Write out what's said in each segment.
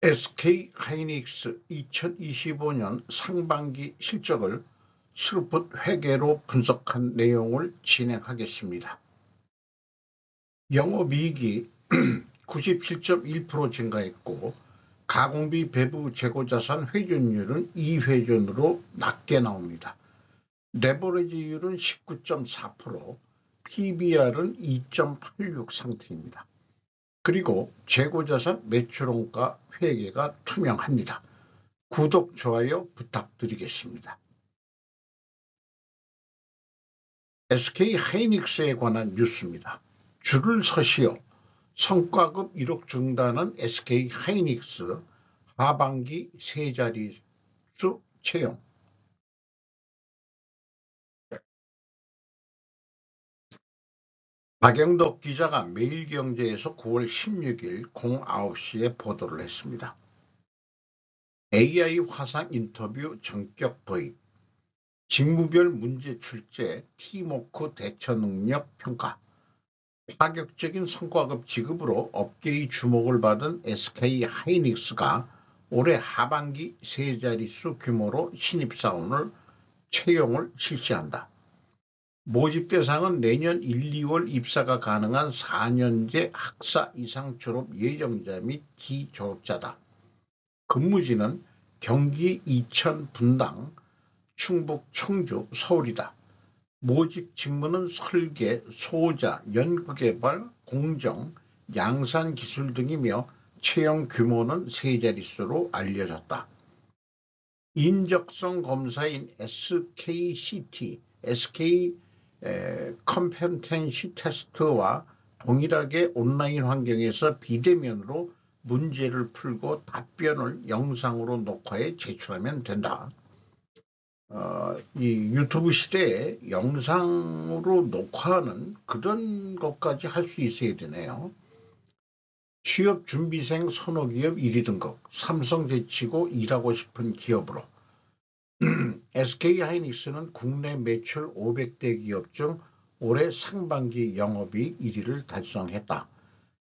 SK 하이닉스 2025년 상반기 실적을 스루풋 회계로 분석한 내용을 진행하겠습니다. 영업이익이 97.1% 증가했고 가공비 배부 재고자산 회전율은 2회전으로 낮게 나옵니다. 레버리지율은 19.4%, PBR은 2.86 상태입니다. 그리고 재고자산 매출원가 회계가 투명합니다. 구독, 좋아요 부탁드리겠습니다. SK 하이닉스에 관한 뉴스입니다. 줄을 서시오. 성과급 1억 증단은 SK 하이닉스 하반기 세 자릿수 채용. 박영덕 기자가 매일경제에서 9월 16일 09시에 보도를 했습니다. AI 화상 인터뷰 전격 도입, 직무별 문제 출제, 팀워크 대처 능력 평가, 파격적인 성과급 지급으로 업계의 주목을 받은 SK 하이닉스가 올해 하반기 세 자릿수 규모로 신입사원을 채용을 실시한다. 모집 대상은 내년 1, 2월 입사가 가능한 4년제 학사 이상 졸업 예정자 및 기졸업자다. 근무지는 경기 이천 분당, 충북 청주, 서울이다. 모집 직무는 설계, 소자, 연구개발, 공정, 양산기술 등이며 채용 규모는 세 자릿수로 알려졌다. 인적성 검사인 SKCT, SK 컴페텐시 테스트와 동일하게 온라인 환경에서 비대면으로 문제를 풀고 답변을 영상으로 녹화해 제출하면 된다. 이 유튜브 시대에 영상으로 녹화하는 그런 것까지 할 수 있어야 되네요. 취업준비생 선호기업 1위 등급, 삼성 제치고 일하고 싶은 기업으로. SK 하이닉스는 국내 매출 500대 기업 중 올해 상반기 영업이익 1위를 달성했다.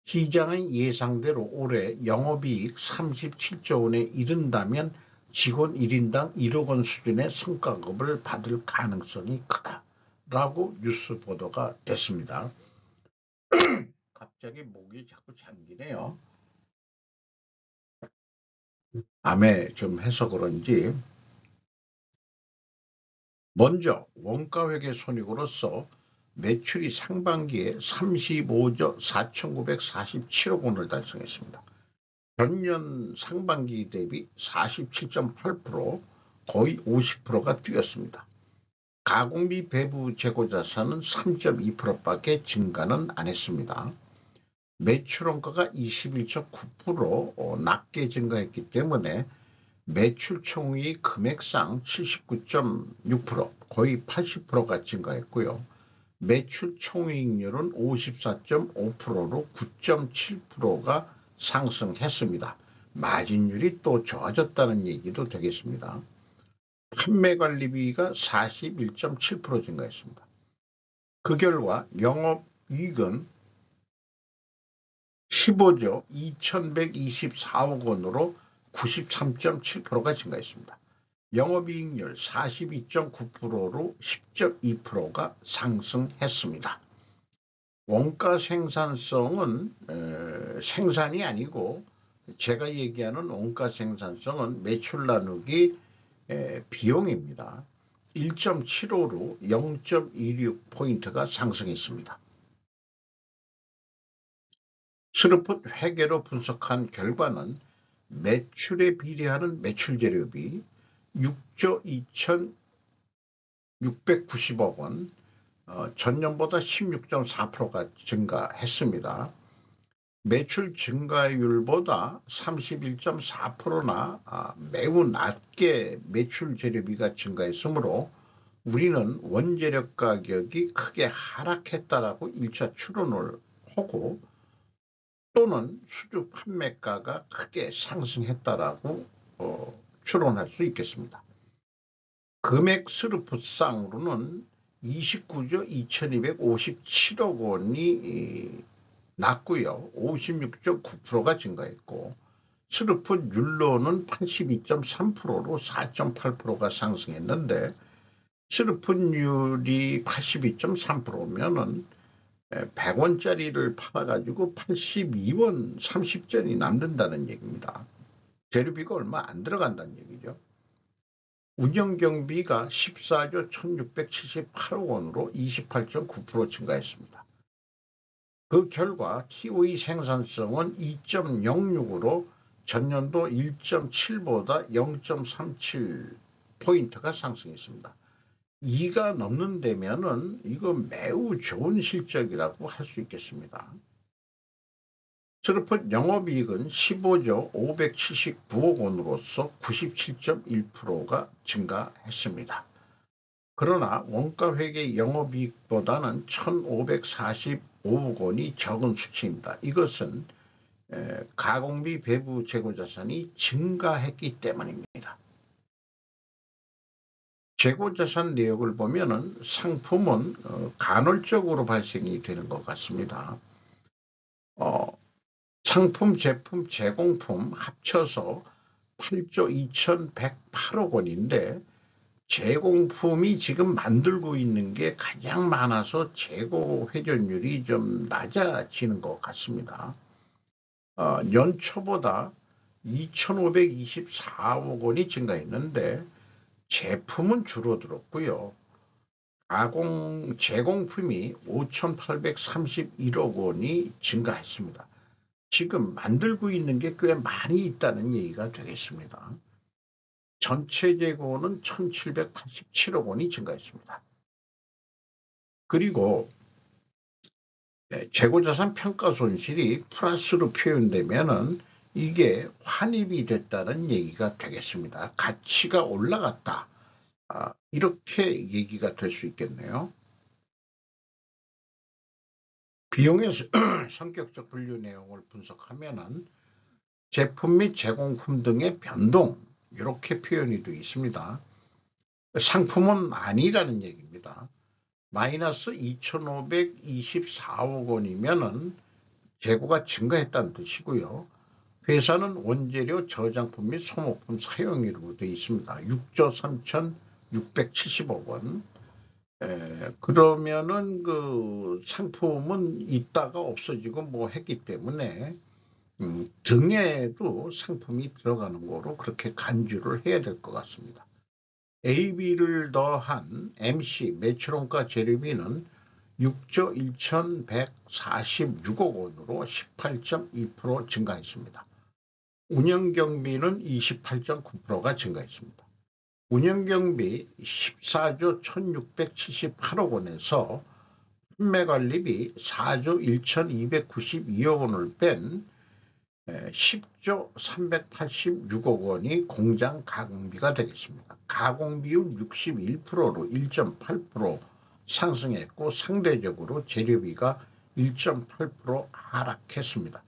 시장의 예상대로 올해 영업이익 37조 원에 이른다면 직원 1인당 1억 원 수준의 성과급을 받을 가능성이 크다라고 뉴스 보도가 됐습니다. 갑자기 목이 자꾸 잠기네요. 암에 좀 해서 그런지. 먼저 원가회계 손익으로서 매출이 상반기에 35조 4,947억 원을 달성했습니다. 전년 상반기 대비 47.8%, 거의 50%가 뛰었습니다. 가공비 배부 재고자산은 3.2%밖에 증가는 안 했습니다. 매출원가가 21.9% 낮게 증가했기 때문에 매출 총이익 금액상 79.6%, 거의 80%가 증가했고요. 매출 총이익률은 54.5%로 9.7%가 상승했습니다. 마진율이 또 좋아졌다는 얘기도 되겠습니다. 판매관리비가 41.7% 증가했습니다. 그 결과 영업이익은 15조 2,124억 원으로 93.7%가 증가했습니다. 영업이익률 42.9%로 10.2%가 상승했습니다. 원가 생산성은 생산이 아니고 제가 얘기하는 원가 생산성은 매출 나누기 비용입니다. 1.75로 0.26포인트가 상승했습니다. 스루풋 회계로 분석한 결과는 매출에 비례하는 매출 재료비 6조 2,690억 원, 전년보다 16.4%가 증가했습니다. 매출 증가율보다 31.4%나 매우 낮게 매출 재료비가 증가했으므로 우리는 원재료 가격이 크게 하락했다라고 1차 추론을 하고 또는 수주 판매가가 크게 상승했다라고 추론할 수 있겠습니다. 금액 스루풋상으로는 29조 2,257억 원이 낮고요. 56.9%가 증가했고 스르프 율로는 82.3%로 4.8%가 상승했는데 스르프율이 82.3%면은 100원짜리를 팔아가지고 82원 30전이 남는다는 얘기입니다. 재료비가 얼마 안 들어간다는 얘기죠. 운영경비가 14조 1678억 원으로 28.9% 증가했습니다. 그 결과 TOE 생산성은 2.06으로 전년도 1.7보다 0.37포인트가 상승했습니다. 2가 넘는다면은 이거 매우 좋은 실적이라고 할 수 있겠습니다. 스르프 영업이익은 15조 579억 원으로서 97.1%가 증가했습니다. 그러나 원가회계 영업이익보다는 1,545억 원이 적은 수치입니다. 이것은 가공비 배부 재고자산이 증가했기 때문입니다. 재고자산 내역을 보면은 상품은 간헐적으로 발생이 되는 것 같습니다. 상품, 제품, 제공품 합쳐서 8조 2,108억 원인데 제공품이 지금 만들고 있는 게 가장 많아서 재고 회전율이 좀 낮아지는 것 같습니다. 연초보다 2,524억 원이 증가했는데 제품은 줄어들었고요. 제공품이 5,831억 원이 증가했습니다. 지금 만들고 있는 게 꽤 많이 있다는 얘기가 되겠습니다. 전체 재고는 1,787억 원이 증가했습니다. 그리고 재고자산 평가손실이 플러스로 표현되면은 이게 환입이 됐다는 얘기가 되겠습니다. 가치가 올라갔다. 이렇게 얘기가 될 수 있겠네요. 비용의 성격적 분류 내용을 분석하면은 제품 및 제공품 등의 변동 이렇게 표현이 되어 있습니다. 상품은 아니라는 얘기입니다. 마이너스 2,524억 원이면은 재고가 증가했다는 뜻이고요. 회사는 원재료, 저장품 및 소모품 사용일로 되어 있습니다. 6조 3,670억 원. 그러면은 그 상품은 있다가 없어지고 뭐 했기 때문에 등에도 상품이 들어가는 거로 그렇게 간주를 해야 될 것 같습니다. AB를 더한 MC 매출원가 재료비는 6조 1,146억 원으로 18.2% 증가했습니다. 운영경비는 28.9%가 증가했습니다. 운영경비 14조 1,678억 원에서 판매관리비 4조 1,292억 원을 뺀 10조 386억 원이 공장 가공비가 되겠습니다. 가공비율 61%로 1.8% 상승했고 상대적으로 재료비가 1.8% 하락했습니다.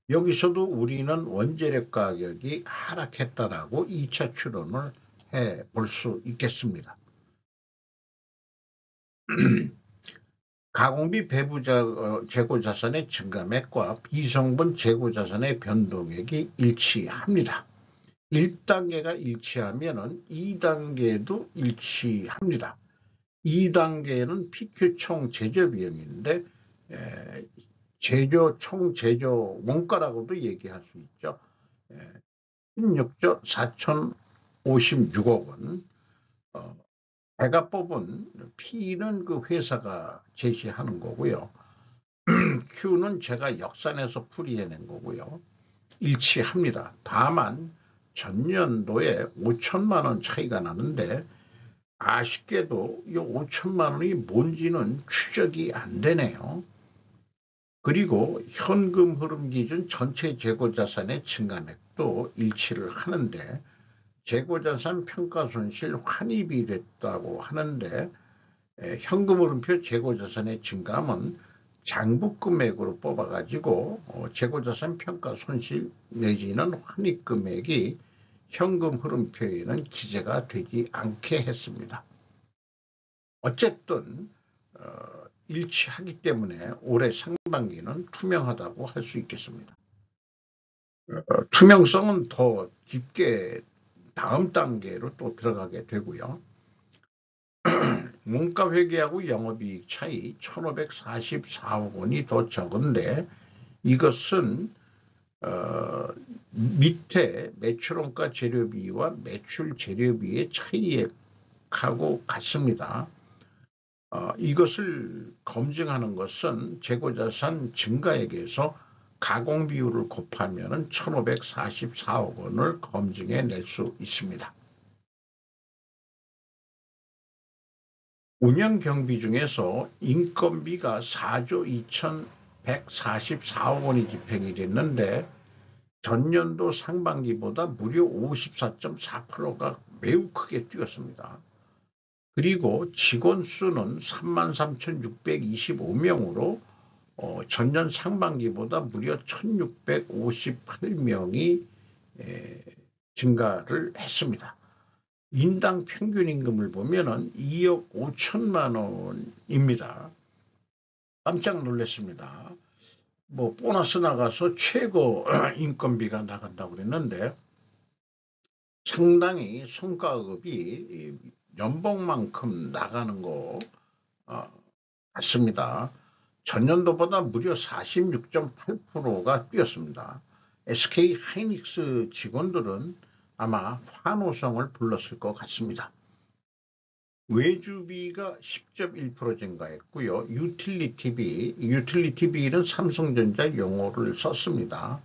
여기서도 우리는 원재료 가격이 하락했다라고 2차 추론을 해볼 수 있겠습니다. 가공비 배부 재고자산의 증가액과 비성분 재고자산의 변동액이 일치합니다. 1단계가 일치하면 2단계도 일치합니다. 2단계는 PQ 총 제조 비용인데 총 제조 원가라고도 얘기할 수 있죠. 16조 4,056억 원. 제가 뽑은 P는 그 회사가 제시하는 거고요. Q는 제가 역산해서 풀이해낸 거고요. 일치합니다. 다만 전년도에 5천만 원 차이가 나는데 아쉽게도 이 5천만 원이 뭔지는 추적이 안 되네요. 그리고 현금 흐름 기준 전체 재고자산의 증가액도 일치를 하는데 재고자산 평가손실 환입이 됐다고 하는데 현금 흐름표 재고자산의 증감은 장부금액으로 뽑아가지고 재고자산 평가손실 내지는 환입금액이 현금 흐름표에는 기재가 되지 않게 했습니다. 어쨌든 일치하기 때문에 올해 상반기는 투명하다고 할 수 있겠습니다. 투명성은 더 깊게 다음 단계로 또 들어가게 되고요. 문가회계하고 영업이익 차이 1544억 원이 더 적은데 이것은 밑에 매출원가 재료비와 매출 재료비의 차이하고 같습니다. 이것을 검증하는 것은 재고자산 증가액에서 가공비율을 곱하면 1544억 원을 검증해 낼 수 있습니다. 운영경비 중에서 인건비가 4조 2144억 원이 집행이 됐는데 전년도 상반기보다 무려 54.4%가 매우 크게 뛰었습니다. 그리고 직원 수는 33,625명으로 전년 상반기보다 무려 1,658명이 증가를 했습니다. 인당 평균 임금을 보면은 2억 5천만 원입니다. 깜짝 놀랐습니다. 뭐 보너스 나가서 최고 인건비가 나간다고 그랬는데 상당히 성과급이 연봉만큼 나가는 거 같습니다. 전년도보다 무려 46.8%가 뛰었습니다. SK 하이닉스 직원들은 아마 환호성을 불렀을 것 같습니다. 외주비가 10.1% 증가했고요. 유틸리티비는 삼성전자 용어를 썼습니다.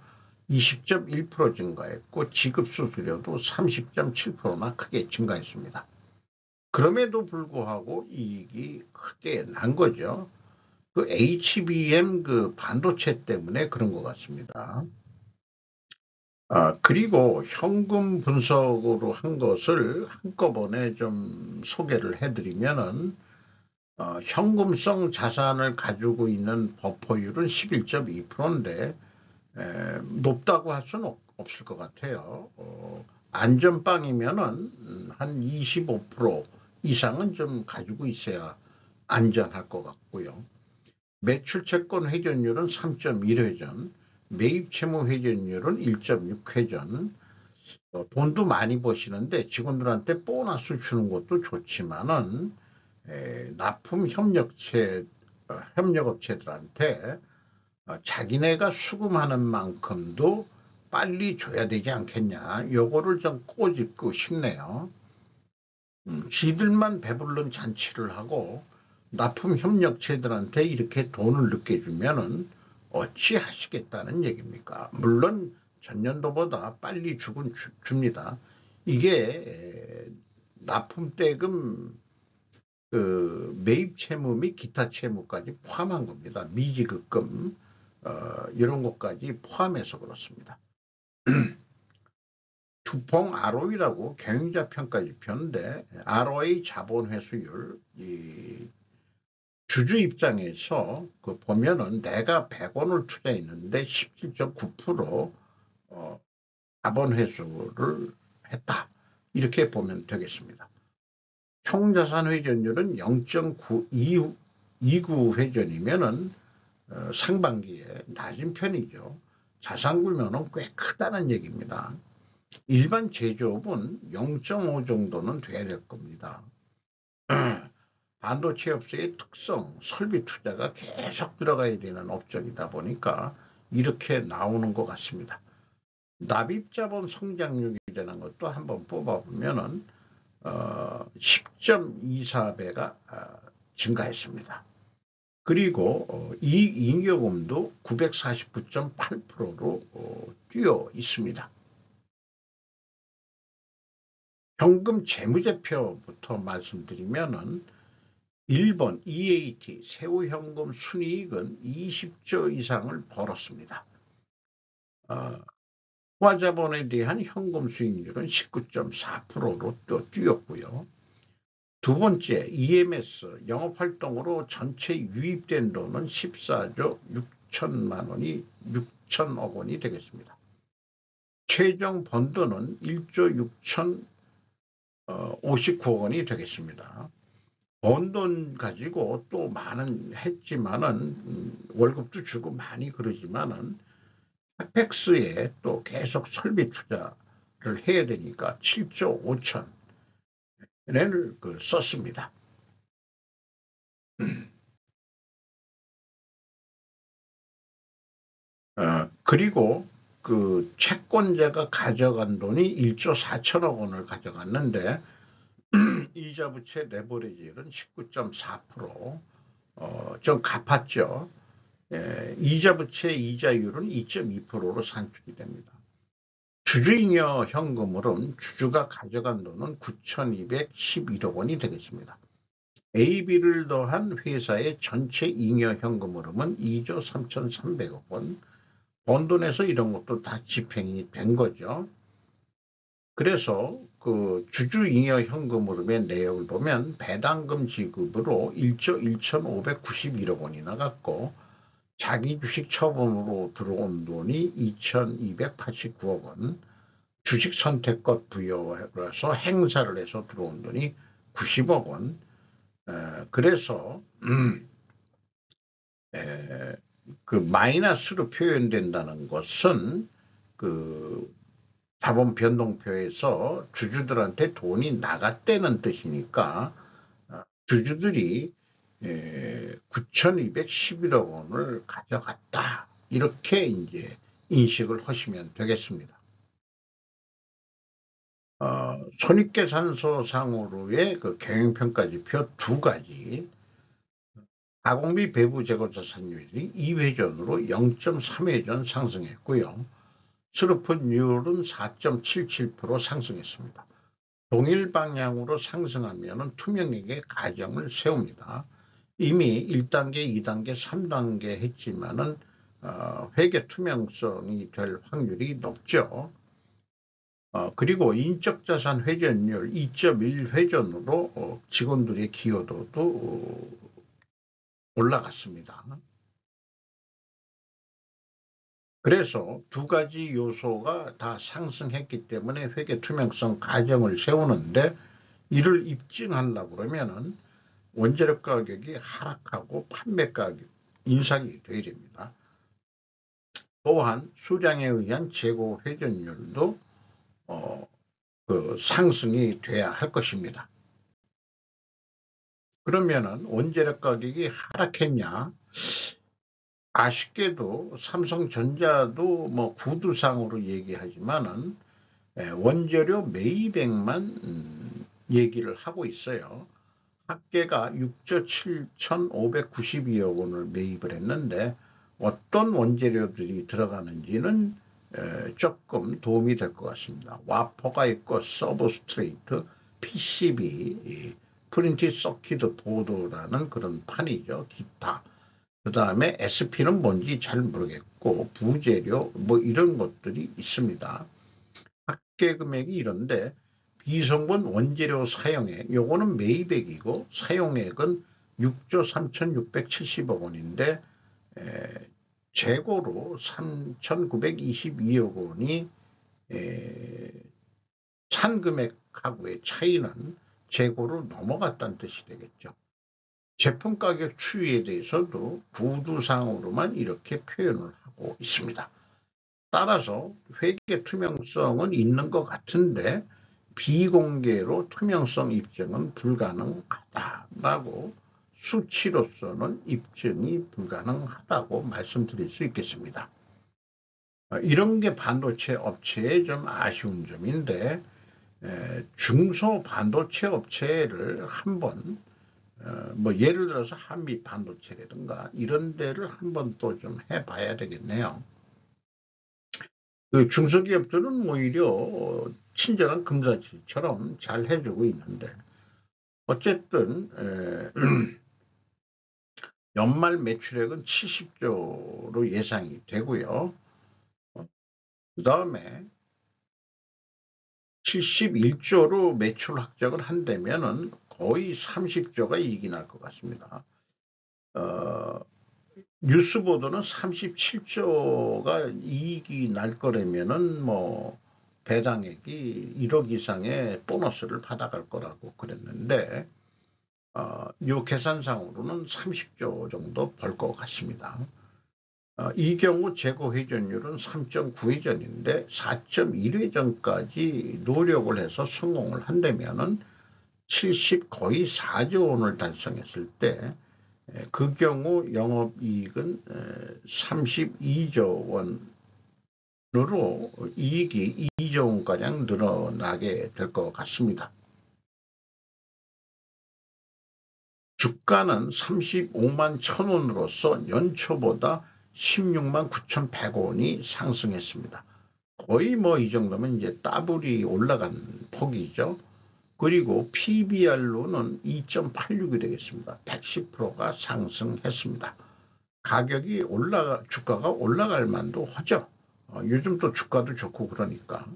20.1% 증가했고 지급수수료도 30.7%나 크게 증가했습니다. 그럼에도 불구하고 이익이 크게 난 거죠. 그 HBM 그 반도체 때문에 그런 것 같습니다. 그리고 현금 분석으로 한 것을 한꺼번에 좀 소개를 해드리면은 현금성 자산을 가지고 있는 버퍼율은 11.2%인데 높다고 할 수는 없을 것 같아요. 안전빵이면은 한 25% 이상은 좀 가지고 있어야 안전할 것 같고요. 매출 채권 회전율은 3.1회전, 매입 채무 회전율은 1.6회전. 돈도 많이 버시는데 직원들한테 보너스 주는 것도 좋지만은 납품 협력업체들한테 자기네가 수금하는 만큼도 빨리 줘야 되지 않겠냐. 요거를 좀 꼬집고 싶네요. 지들만 배부른 잔치를 하고 납품 협력체들한테 이렇게 돈을 늦게 주면은 어찌 하시겠다는 얘기입니까? 물론 전년도보다 빨리 주긴 줍니다. 이게 납품대금 그 매입 채무 및 기타 채무까지 포함한 겁니다. 미지급금 이런 것까지 포함해서 그렇습니다. 주봉 ROE라고 경영자 평가 지표인데 ROE 자본 회수율 주주 입장에서 그 보면은 내가 100원을 투자했는데 17.9% 자본 회수를 했다. 이렇게 보면 되겠습니다. 총자산 회전율은 0.29 회전이면은 상반기에 낮은 편이죠. 자산 규모는 꽤 크다는 얘기입니다. 일반 제조업은 0.5 정도는 돼야 될 겁니다. 반도체 업체의 특성, 설비 투자가 계속 들어가야 되는 업종이다 보니까 이렇게 나오는 것 같습니다. 납입자본 성장률이라는 것도 한번 뽑아보면은 10.24배가 증가했습니다. 그리고 이익 잉여금도 949.8%로 뛰어 있습니다. 현금 재무제표부터 말씀드리면은 1번 EAT 세후현금 순이익은 20조 이상을 벌었습니다. 투자자본에 대한 현금 수익률은 19.4%로 또 뛰었고요. 두 번째 EMS 영업활동으로 전체 유입된 돈은 14조 6천억 원이 되겠습니다. 최종 번 돈은 1조 6,059억 원이 되겠습니다. 번 돈 가지고 또 많은 했지만은 월급도 주고 많이 그러지만은 카펙스에 또 계속 설비 투자를 해야 되니까 7조 5천을 썼습니다. 그리고 그 채권자가 가져간 돈이 1조 4천억 원을 가져갔는데 이자 부채 레버리지율은 19.4%, 좀 갚았죠. 이자 부채 이자율은 2.2%로 산출이 됩니다. 주주잉여 현금으로는 주주가 가져간 돈은 9,211억 원이 되겠습니다. AB를 더한 회사의 전체 잉여 현금 흐름은 2조 3,300억 원. 본돈에서 이런 것도 다 집행이 된 거죠. 그래서 그 주주잉여 현금 흐름의 내역을 보면 배당금 지급으로 1조 1,591억 원이 나갔고 자기 주식 처분으로 들어온 돈이 2,289억 원, 주식 선택권 부여해서 행사를 해서 들어온 돈이 90억 원. 그래서 그 마이너스로 표현된다는 것은 그 자본 변동표에서 주주들한테 돈이 나갔다는 뜻이니까 주주들이 9,211억 원을 가져갔다. 이렇게 이제 인식을 하시면 되겠습니다. 손익계산서상으로의 그 경영평가지표 두 가지, 가공비 배부 재고자산율이 2회전으로 0.3회전 상승했고요. 스루풋률은 4.77% 상승했습니다. 동일 방향으로 상승하면 투명액의 가정을 세웁니다. 이미 1단계, 2단계, 3단계 했지만은 회계 투명성이 될 확률이 높죠. 그리고 인적자산 회전율 2.1회전으로 직원들의 기여도도 올라갔습니다. 그래서 두 가지 요소가 다 상승했기 때문에 회계 투명성 가정을 세우는데 이를 입증하려고 그러면은 원재료 가격이 하락하고 판매 가격 인상이 돼야 됩니다. 또한 수량에 의한 재고 회전율도 그 상승이 돼야 할 것입니다. 그러면은 원재료 가격이 하락했냐? 아쉽게도 삼성전자도 뭐 구두상으로 얘기하지만은 원재료 매입액만 얘기를 하고 있어요. 합계가 6조 7,592억 원을 매입을 했는데 어떤 원재료들이 들어가는지는 조금 도움이 될 것 같습니다. 와퍼가 있고 서브스트레이트, PCB, 프린티드 서킷 보드라는 그런 판이죠. 기타. 그 다음에 SP는 뭔지 잘 모르겠고 부재료 뭐 이런 것들이 있습니다. 합계 금액이 이런데 비성분 원재료 사용액 요거는 매입액이고 사용액은 6조 3,670억 원인데 재고로 3,922억 원이 산 금액하고의 차이는 재고로 넘어갔다는 뜻이 되겠죠. 제품 가격 추이에 대해서도 구두상으로만 이렇게 표현을 하고 있습니다. 따라서 회계 투명성은 있는 것 같은데 비공개로 투명성 입증은 불가능하다라고 수치로서는 입증이 불가능하다고 말씀드릴 수 있겠습니다. 이런 게 반도체 업체의 좀 아쉬운 점인데 중소 반도체 업체를 한번 뭐 예를 들어서 한미 반도체라든가 이런 데를 한번 또 좀 해봐야 되겠네요. 그 중소기업들은 오히려 친절한 금사치처럼 잘 해주고 있는데 어쨌든 연말 매출액은 70조로 예상이 되고요. 그 다음에 71조로 매출 확정을 한다면은 거의 30조가 이익이 날 것 같습니다. 뉴스 보도는 37조가 이익이 날 거라면은 뭐 배당액이 1억 이상의 보너스를 받아갈 거라고 그랬는데 이 계산상으로는 30조 정도 벌 것 같습니다. 이 경우 재고 회전율은 3.9회전인데 4.1회전까지 노력을 해서 성공을 한다면은 70 거의 4조 원을 달성했을 때 그 경우 영업이익은 32조 원으로 이익이 2조 원가량 늘어나게 될 것 같습니다. 주가는 35만 1,000원으로서 연초보다 16만 9,100원이 상승했습니다. 거의 이 정도면 이제 더블이 올라간 폭이죠. 그리고 PBR로는 2.86이 되겠습니다. 110%가 상승했습니다. 가격이 주가가 올라갈 만도 하죠. 요즘 또 주가도 좋고 그러니까.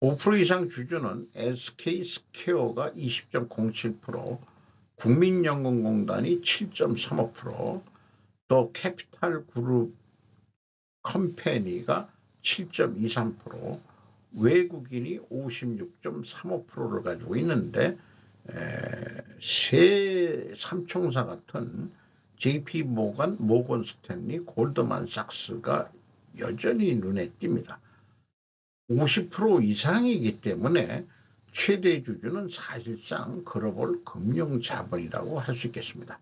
5% 이상 주주는 SK스퀘어가 20.07%, 국민연금공단이 7.35%, 또 캐피탈그룹 컴퍼니가 7.23%, 외국인이 56.35%를 가지고 있는데 세 삼총사 같은 JP 모건 스탠리, 골드만삭스가 여전히 눈에 띕니다. 50% 이상이기 때문에 최대 주주는 사실상 글로벌 금융자본이라고 할 수 있겠습니다.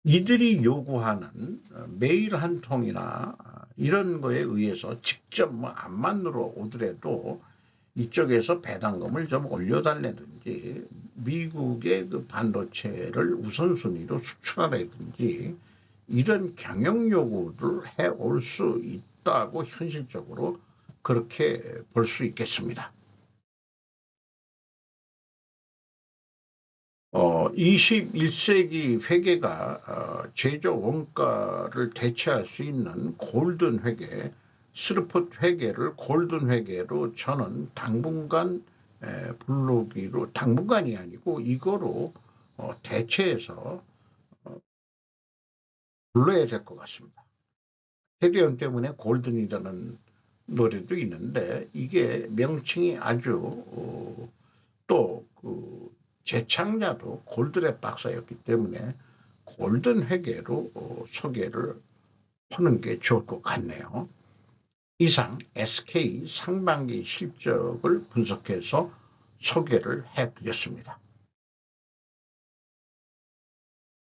이들이 요구하는 메일 한 통이나 이런 거에 의해서 직접 암만으로 오더라도 이쪽에서 배당금을 좀 올려달라든지 미국의 그 반도체를 우선순위로 수출하라든지 이런 경영 요구를 해올 수 있다고 현실적으로 그렇게 볼 수 있겠습니다. 21세기 회계가 제조 원가를 대체할 수 있는 골든 회계, 스루풋 회계를 골든 회계로 저는 당분간 부르기로, 당분간이 아니고 이거로 대체해서 불러야 될 것 같습니다. 헤드연 때문에 골든이라는 노래도 있는데 이게 명칭이 아주 또 재창자도 골드랩 박사였기 때문에 골든 회계로 소개를 하는 게 좋을 것 같네요. 이상 SK 상반기 실적을 분석해서 소개를 해드렸습니다.